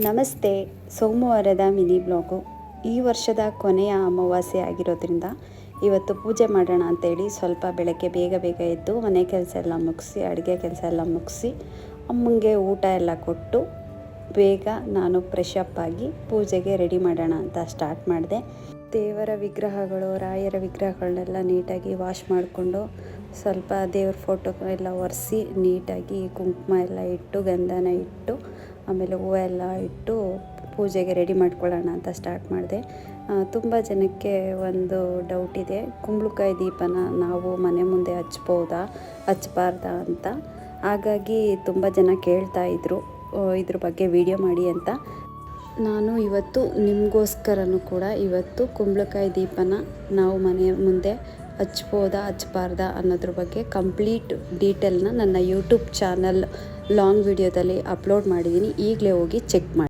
ನಮಸ್ತೆ. ಸೋಮವಾರದ mini blog. ಈ ವರ್ಷದ ಕೊನೆಯ ಅಮಾವಾಸ್ಯೆ ಆಗಿರೋದ್ರಿಂದ ಇವತ್ತು ಪೂಜೆ ಮಾಡೋಣ ಅಂತೇಳಿ ಸ್ವಲ್ಪ ಬೆಳಗ್ಗೆ ಬೇಗ ಎದ್ದು ಮನೆ ಕೆಲಸ ಎಲ್ಲ ಮುಗಿಸಿ, ಅಡುಗೆ ಕೆಲಸ ಎಲ್ಲ ಮುಗಿಸಿ, ಅಮ್ಮಂಗೆ ಊಟ ಎಲ್ಲ ಕೊಟ್ಟು ಬೇಗ ನಾನು ಫ್ರೆಶ್ ಅಪ್ ಆಗಿ ಪೂಜೆಗೆ ರೆಡಿ ಮಾಡೋಣ ಅಂತ ಸ್ಟಾರ್ಟ್ ಮಾಡಿದೆ. ದೇವರ ವಿಗ್ರಹಗಳು, ರಾಯರ ವಿಗ್ರಹಗಳನ್ನೆಲ್ಲ ನೀಟಾಗಿ ವಾಶ್ ಮಾಡಿಕೊಂಡು ಸ್ವಲ್ಪ ದೇವ್ರ ಫೋಟೋ ಎಲ್ಲ ಒರೆಸಿ ನೀಟಾಗಿ ಕುಂಕುಮ ಎಲ್ಲ ಇಟ್ಟು, ಗಂಧನ ಇಟ್ಟು, ಆಮೇಲೆ ಹೂವು ಎಲ್ಲ ಇಟ್ಟು ಪೂಜೆಗೆ ರೆಡಿ ಮಾಡ್ಕೊಳ್ಳೋಣ ಅಂತ ಸ್ಟಾರ್ಟ್ ಮಾಡಿದೆ. ತುಂಬ ಜನಕ್ಕೆ ಒಂದು ಡೌಟ್ ಇದೆ, ಕುಂಬಳಕಾಯಿ ದೀಪನ ನಾವು ಮನೆ ಮುಂದೆ ಹಚ್ಬಾರ್ದಾ ಅಂತ. ಹಾಗಾಗಿ ತುಂಬ ಜನ ಕೇಳ್ತಾ ಇದ್ರು ಇದ್ರ ಬಗ್ಗೆ ವಿಡಿಯೋ ಮಾಡಿ ಅಂತ. ನಾನು ಇವತ್ತು ನಿಮಗೋಸ್ಕರನೂ ಕೂಡ ಇವತ್ತು ಕುಂಬಳಕಾಯಿ ದೀಪನ ನಾವು ಮನೆ ಮುಂದೆ ಹಚ್ಬಾರ್ದಾ ಅನ್ನೋದ್ರ ಬಗ್ಗೆ ಕಂಪ್ಲೀಟ್ ಡೀಟೇಲ್ನ ನನ್ನ ಯೂಟ್ಯೂಬ್ ಚಾನಲ್ ಲಾಂಗ್ ವಿಡಿಯೋದಲ್ಲಿ ಅಪ್ಲೋಡ್ ಮಾಡಿದ್ದೀನಿ. ಈಗಲೇ ಹೋಗಿ ಚೆಕ್ ಮಾಡಿ.